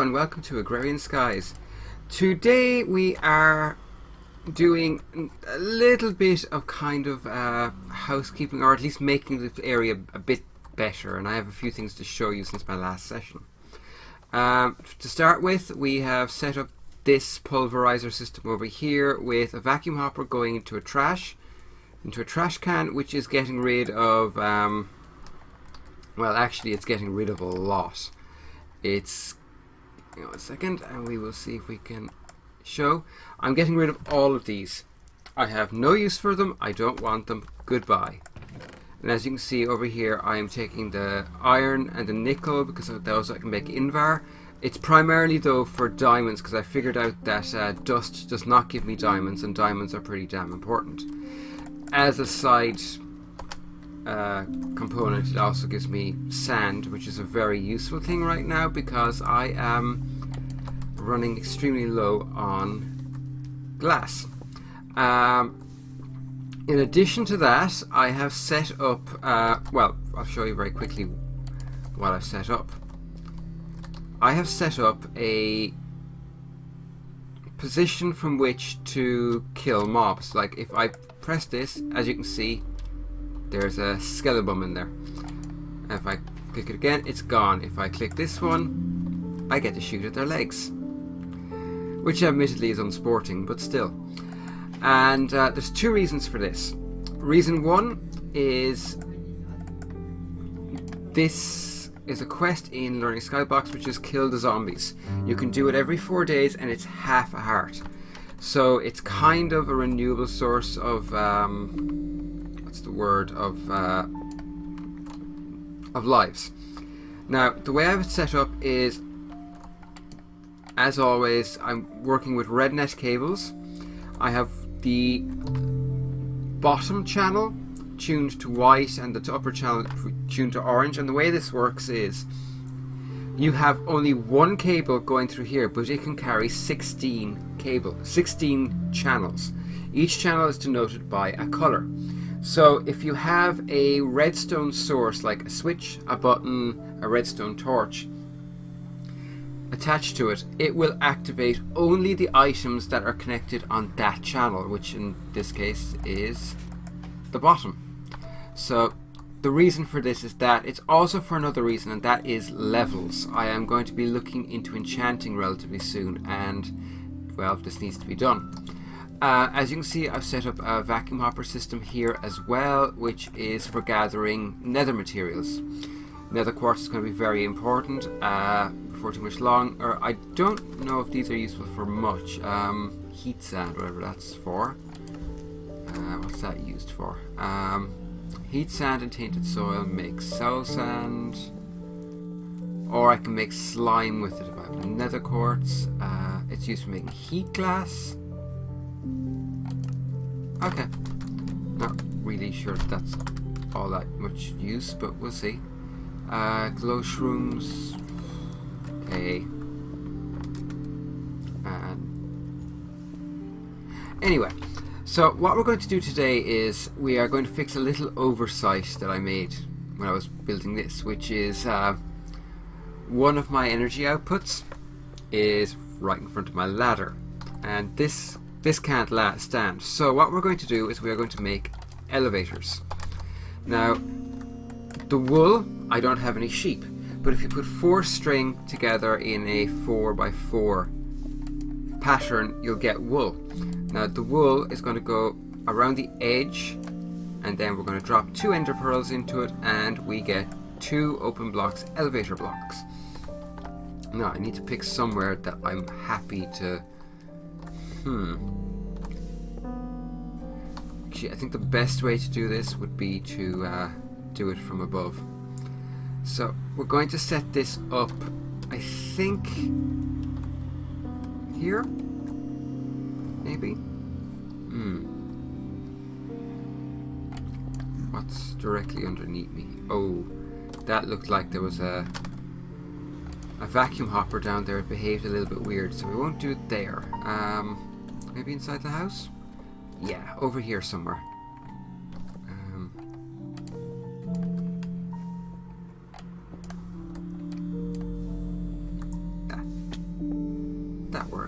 and welcome to Agrarian Skies. Today we are doing a little bit of kind of housekeeping, or at least making this area a bit better, and I have a few things to show you since my last session. To start with, we have set up this pulverizer system over here with a vacuum hopper going into a trash can, which is getting rid of well, actually it's getting rid of a lot. It's, a second, and we will see if we can show. I'm getting rid of all of these. I have no use for them. I don't want them. Goodbye. And as you can see over here, I am taking the iron and the nickel because of those I can make invar. It's primarily though for diamonds, because I figured out that dust does not give me diamonds, and diamonds are pretty damn important. As a side component, it also gives me sand, which is a very useful thing right now because I am running extremely low on glass. In addition to that, I have set up, well, I'll show you very quickly what I've set up. I have set up a position from which to kill mobs. Like if I press this, as you can see, there's a skeleton in there. If I click it again, it's gone. If I click this one, I get to shoot at their legs, which admittedly is unsporting, but still. And there's two reasons for this. Reason one is this is a quest in Learning Skybox, which is kill the zombies. You can do it every 4 days, and it's half a heart. So it's kind of a renewable source of what's the word, of lives. Now the way I have it set up is, as always, I'm working with red net cables. I have the bottom channel tuned to white and the upper channel tuned to orange, and the way this works is you have only one cable going through here, but it can carry 16 channels. Each channel is denoted by a color. So if you have a redstone source, like a switch, a button, a redstone torch attached to it, it will activate only the items that are connected on that channel, which in this case is the bottom. So the reason for this is that it's also for another reason, and that is levels. I am going to be looking into enchanting relatively soon, and well, this needs to be done. As you can see, I've set up a vacuum hopper system here as well, which is for gathering nether materials. Nether quartz is going to be very important before too much long. Or I don't know if these are useful for much. Heat sand, whatever that's for. What's that used for? Heat sand and tainted soil makes soul sand. Or I can make slime with it if I have nether quartz. It's used for making heat glass. Okay, not really sure if that's all that much use, but we'll see. Glow shrooms. Okay. Anyway, so what we're going to do today is we are going to fix a little oversight that I made when I was building this, which is one of my energy outputs is right in front of my ladder, and this can't stand. So what we're going to do is we are going to make elevators. Now, the wool, I don't have any sheep, but if you put 4 string together in a 4x4 pattern, you'll get wool. Now the wool is going to go around the edge, and then we're going to drop 2 ender pearls into it, and we get 2 open blocks, elevator blocks. Now I need to pick somewhere that I'm happy to I think the best way to do this would be to do it from above. So we're going to set this up, I think, here? Maybe? What's directly underneath me? Oh, that looked like there was a vacuum hopper down there. It behaved a little bit weird, so we won't do it there. Maybe inside the house? Yeah, over here somewhere.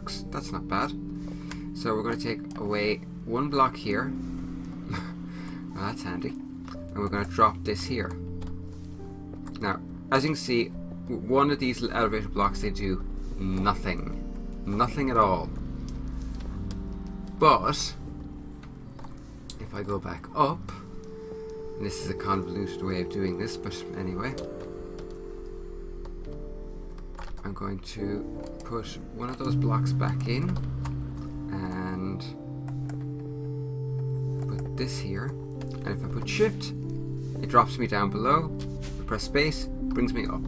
works. That's not bad. So we're going to take away 1 block here. Well, that's handy. And we're going to drop this here. Now, as you can see, one of these elevator blocks, they do nothing. Nothing at all. But if I go back up, and this is a convoluted way of doing this, but anyway, I'm going to put one of those blocks back in and put this here. And if I put shift, it drops me down below. Press space, brings me up.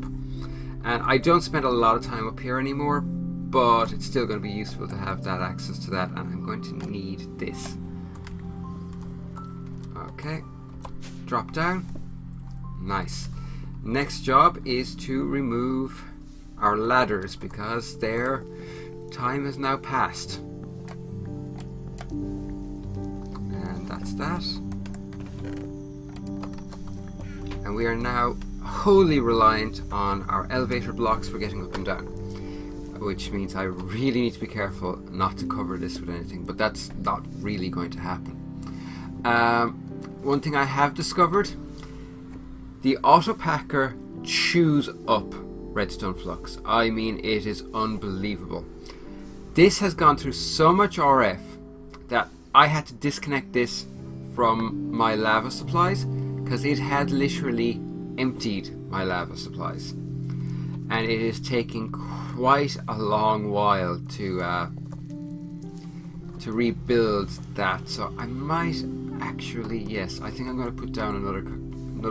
And I don't spend a lot of time up here anymore, but it's still going to be useful to have that access to that, and I'm going to need this. Okay, drop down. Nice. Next job is to remove our ladders because their time has now passed. And that's that. And we are now wholly reliant on our elevator blocks for getting up and down, which means I really need to be careful not to cover this with anything, but that's not really going to happen. One thing I have discovered, the auto packer chews up redstone flux. I mean, it is unbelievable. This has gone through so much RF that I had to disconnect this from my lava supplies because it had literally emptied my lava supplies, and it is taking quite a long while to rebuild that. So I might actually, yes, I think I'm going to put down another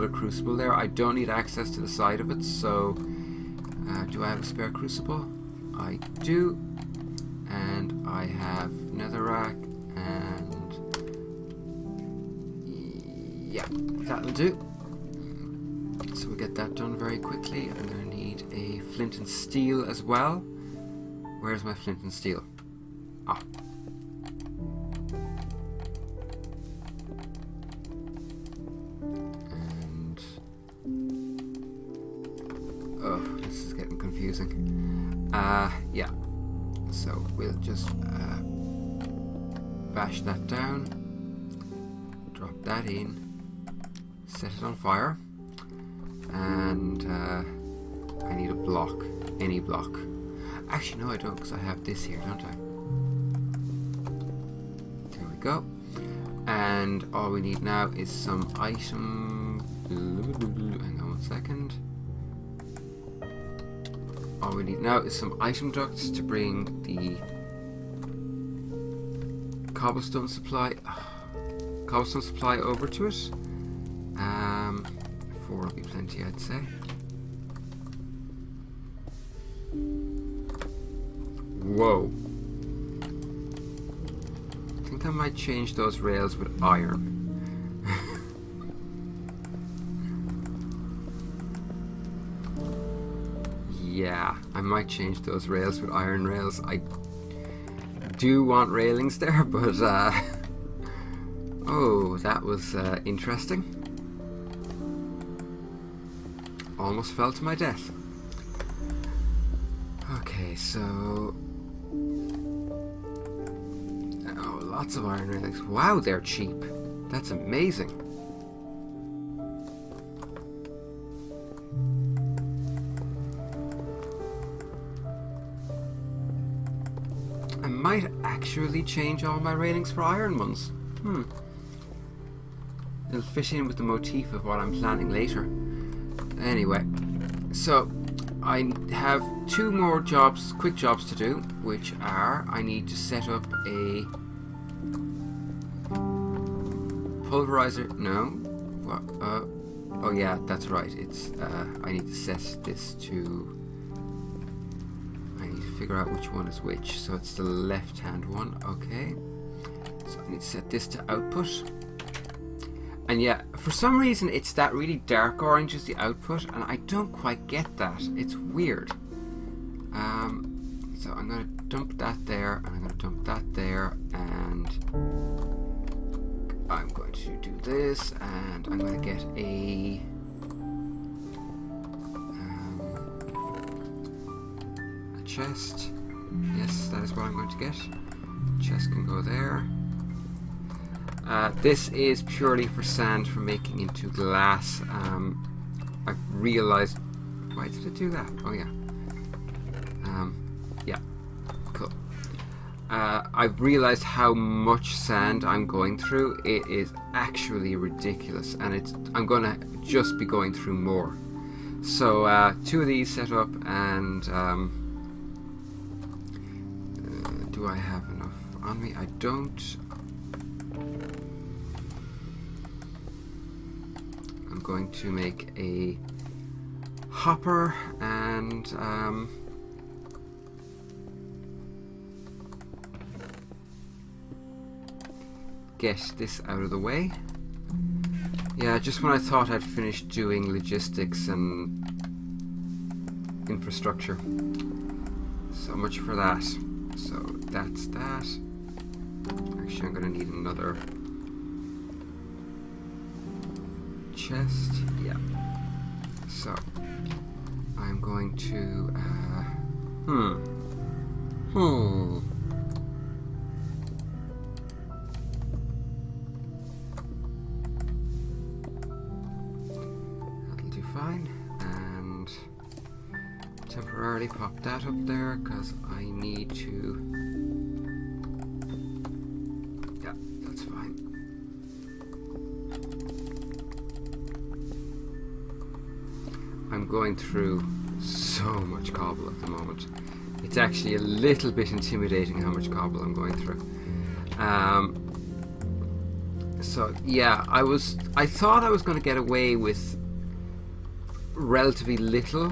crucible there. I don't need access to the side of it, so do I have a spare crucible? I do, and I have netherrack, and yeah, that'll do. So we get that done very quickly. I'm going to need a flint and steel as well. Where's my flint and steel? Ah. And oh, this is getting confusing. Yeah. So we'll just bash that down, drop that in, set it on fire. And I need a block, any block. Actually, no, I don't, because I have this here, don't I? There we go. And all we need now is some item. Hang on 1 second. All we need now is some item ducts to bring the cobblestone supply over to it. 4 will be plenty, I'd say. Whoa. I think I might change those rails with iron. Yeah, I might change those rails with iron rails. I do want railings there, but oh, that was interesting. Almost fell to my death. Okay, so oh, lots of iron railings. Wow, they're cheap. That's amazing. I might actually change all my railings for iron ones. It'll fit in with the motif of what I'm planning later. Anyway, so I have 2 more jobs, quick jobs to do, which are I need to set up a pulverizer. No, what? Oh yeah, that's right. It's I need to set this to. I need to figure out which one is which. So it's the left-hand one. Okay. So I need to set this to output. And yeah, for some reason it's that really dark orange is the output, and I don't quite get that. It's weird. So I'm going to dump that there, and I'm going to dump that there, and I'm going to do this, and I'm going to get a chest, Yes, that is what I'm going to get. Chest can go there. This is purely for sand for making into glass. I've realized... Why did it do that? Oh yeah. Yeah. Cool. I've realized how much sand I'm going through. It is actually ridiculous, and I'm going to just be going through more. So 2 of these set up, and do I have enough on me? I don't. I'm going to make a hopper and get this out of the way. Yeah, just when I thought I'd finished doing logistics and infrastructure. So much for that. So that's that. Actually, I'm going to need another chest. Yeah. So I'm going to that'll do fine, and temporarily pop that up there because I need to. Yeah, that's fine. I'm going through so much cobble at the moment. It's actually a little bit intimidating how much cobble I'm going through. So yeah, I thought I was going to get away with relatively little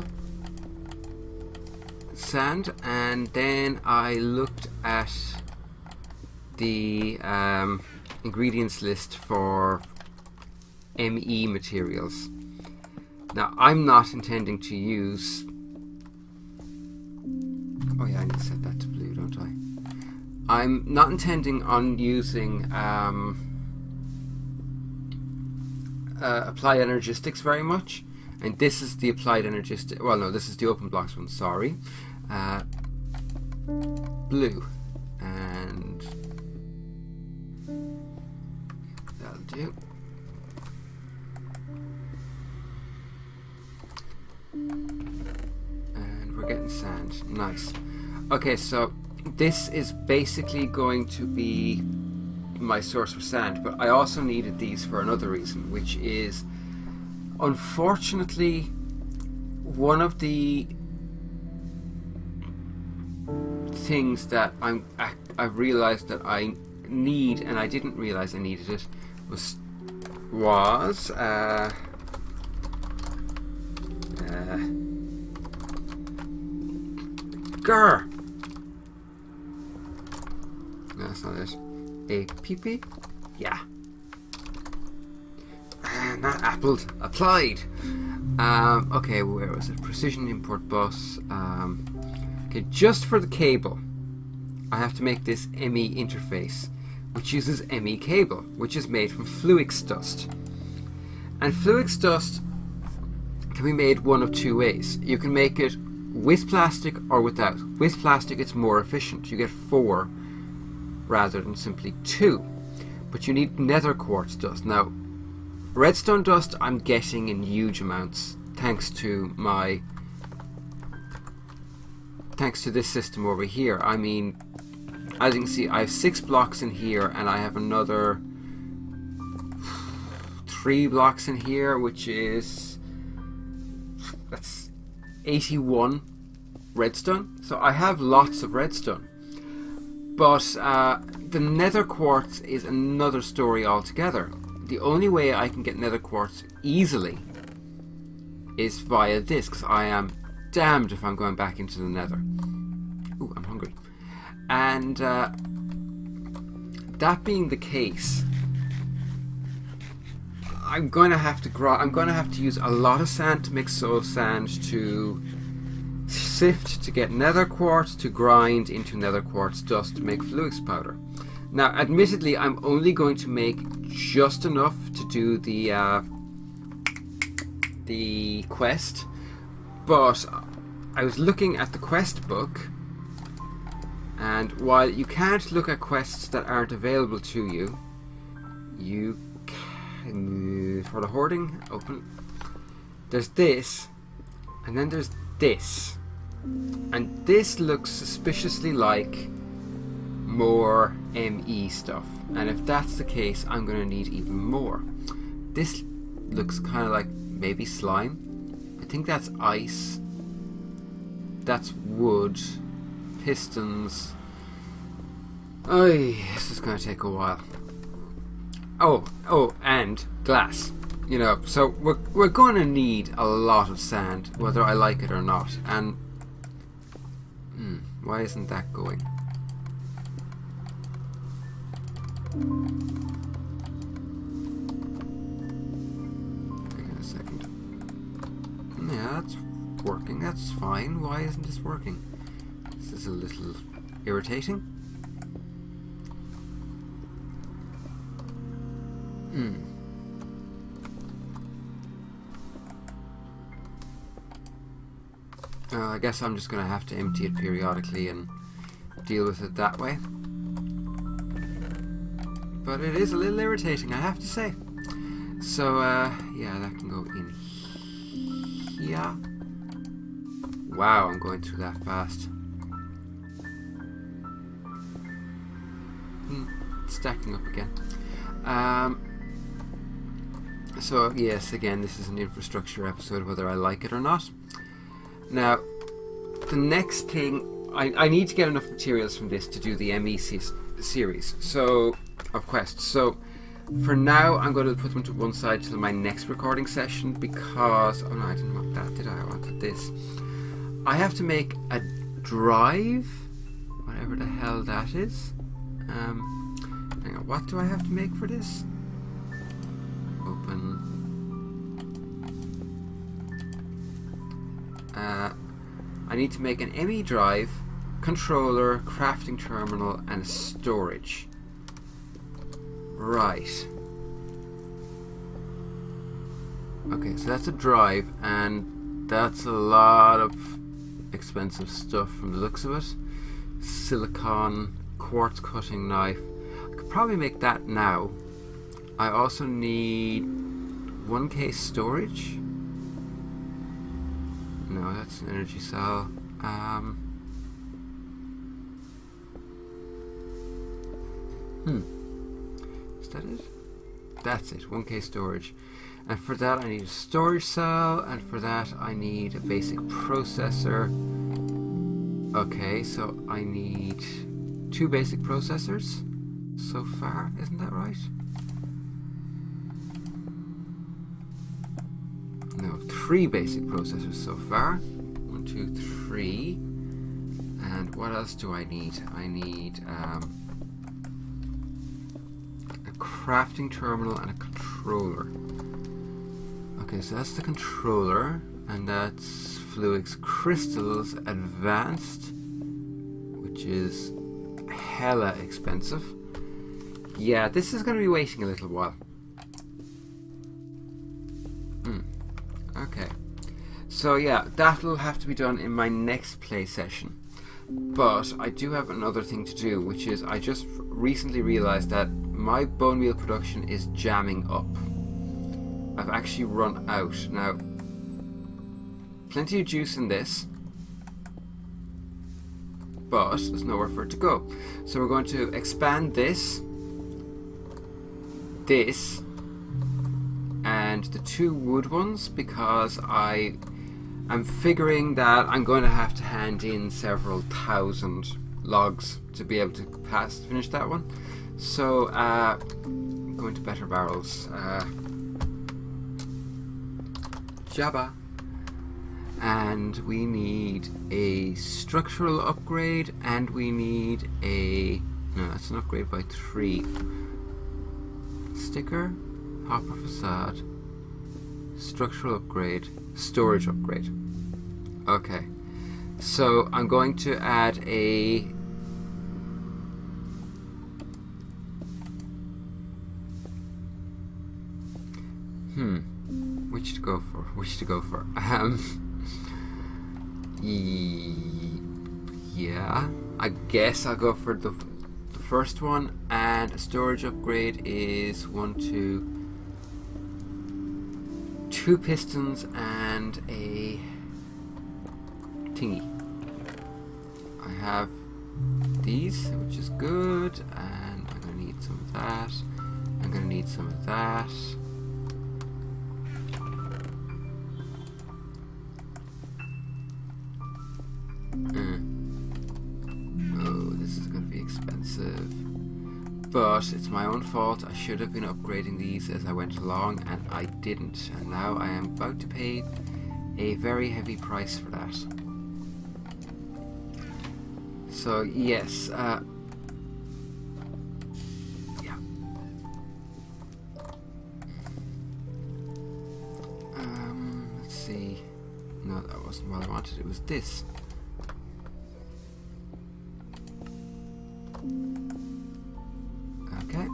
sand, and then I looked at the ingredients list for ME materials. Now, I'm not intending to use... Oh yeah, I need to set that to blue, don't I? I'm not intending on using applied energistics very much. And this is the applied energistic... Well, no, this is the open blocks one, sorry. Blue. And... that'll do. And we're getting sand. Nice. Okay, so this is basically going to be my source of sand, but I also needed these for another reason, which is, unfortunately, one of the things that I've realized that I need, and I didn't realize I needed it, was grr. No, that's not it. A PP? Yeah. Not appled. Applied. Okay, where was it? Precision import bus. Okay, just for the cable, I have to make this ME interface, which uses ME cable, which is made from Fluix dust. And Fluix dust can be made one of 2 ways. You can make it with plastic or without. With plastic, it's more efficient. You get 4 rather than simply 2. But you need nether quartz dust. Now, redstone dust I'm getting in huge amounts thanks to this system over here. I mean, as you can see, I have 6 blocks in here, and I have another 3 blocks in here, which is, that's 81 redstone. So I have lots of redstone. But the nether quartz is another story altogether. The only way I can get nether quartz easily is via this, because I am damned if I'm going back into the nether. Ooh, I'm hungry. And that being the case, I'm going to have to use a lot of sand to mix soul sand, to sift to get nether quartz, to grind into nether quartz dust to make Fluix powder. Now, admittedly, I'm only going to make just enough to do the quest, but I was looking at the quest book, And while you can't look at quests that aren't available to you, you can, for the hoarding, open. There's this, and then there's this. And this looks suspiciously like more ME stuff. And if that's the case, I'm going to need even more. This looks kind of like maybe slime. I think that's ice. That's wood. Pistons. Oh, this is going to take a while. Oh, and glass. You know, so we're going to need a lot of sand, whether I like it or not. And why isn't that going? Hang on a second. Yeah, that's working. That's fine. Why isn't this working? This is a little irritating. I guess I'm just going to have to empty it periodically and deal with it that way. But it is a little irritating, I have to say. So, yeah, that can go in here. Wow, I'm going through that fast. Stacking up again. So, yes, again, this is an infrastructure episode, whether I like it or not. Now, the next thing, I need to get enough materials from this to do the ME series, so, of quests. So, for now, I'm going to put them to one side till my next recording session because, oh no, I didn't want that, did I? I wanted this. I have to make a drive, whatever the hell that is. Hang on, what do I have to make for this? Open. I need to make an ME drive, controller, crafting terminal, and a storage. Right. Okay, so that's a drive, and that's a lot of expensive stuff from the looks of it. Silicon, quartz cutting knife. I could probably make that now. I also need 1K storage. No, that's an energy cell. Is that it? That's it, 1K storage. And for that I need a storage cell, and for that I need a basic processor. Okay, so I need 2 basic processors so far, isn't that right? No, 3 basic processors so far. 1, 2, 3. And what else do I need? I need a crafting terminal and a controller. Okay, so that's the controller, and that's Fluix Crystals Advanced, which is hella expensive. Yeah, this is going to be waiting a little while. Okay, so yeah, that'll have to be done in my next play session. But I do have another thing to do, which is I just recently realized that my bone meal production is jamming up. I've actually run out. Now, plenty of juice in this, but there's nowhere for it to go. So we're going to expand this, and the 2 wood ones, because I'm figuring that I'm going to have to hand in several thousand logs to be able to finish that one. So going to better barrels. Jabba. And we need a structural upgrade, and we need a... No, that's an upgrade by 3. Sticker, hopper facade, structural upgrade, storage upgrade. Okay, so I'm going to add a... Which to go for? Yeah. I guess I'll go for the first one, and a storage upgrade is two pistons and a thingy. I have these, which is good, and I'm going to need some of that. I'm going to need some of that. Oh, this is going to be expensive. But it's my own fault. I should have been upgrading these as I went along, and I didn't. And now I am about to pay a very heavy price for that. So yes, yeah. Let's see. No, that wasn't what I wanted. It was this. Okay,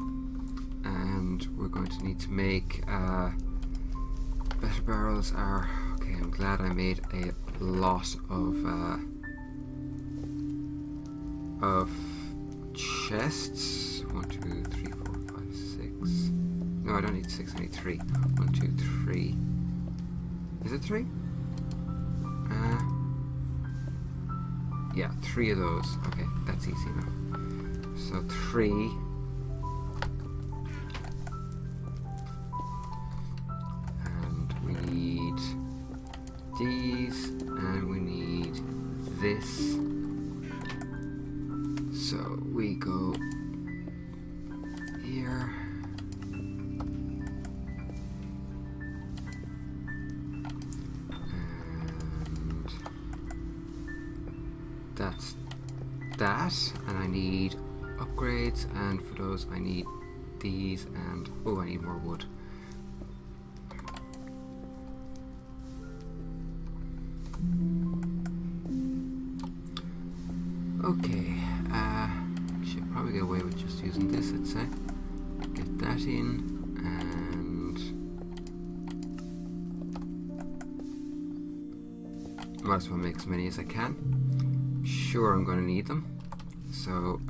and we're going to need to make better barrels are okay. I'm glad I made a lot of chests. 1, 2, 3, 4, 5, 6. No, I don't need 6. I need 3. 1, 2, 3. Is it 3? Yeah, 3 of those. Okay, that's easy enough. So 3. And we need these, and we need this. So we go here. And that's that. And I need upgrades, and for those I need these, and oh, I need more wood. Okay, should probably get away with just using this, I'd say. Get that in, and might as well make as many as I can. Sure, I'm going to need them. So,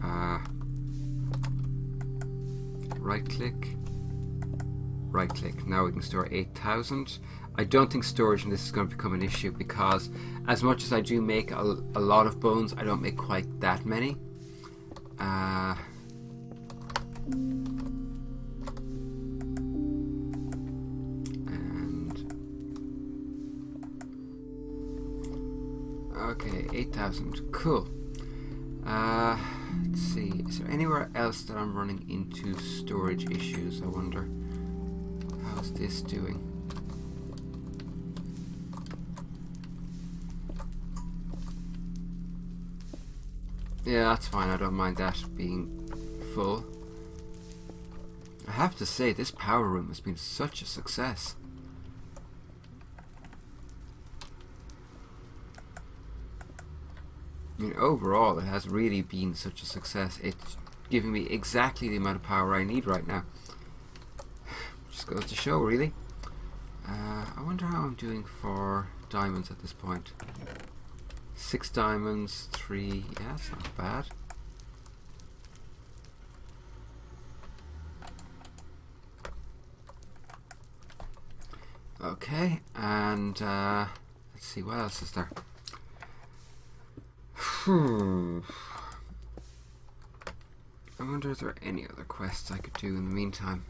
right click. Now we can store 8,000. I don't think storage in this is going to become an issue, because as much as I do make a lot of bones, I don't make quite that many. And okay, 8,000. Cool. Let's see. Is there anywhere else that I'm running into storage issues? I wonder. How's this doing? Yeah, that's fine. I don't mind that being full. I have to say, this power room has been such a success. I mean, overall, it has really been such a success. It's giving me exactly the amount of power I need right now. Just goes to show, really. I wonder how I'm doing for diamonds at this point. 6 diamonds, 3. Yeah, that's not bad. Okay, and let's see, what else is there? I wonder if there are any other quests I could do in the meantime.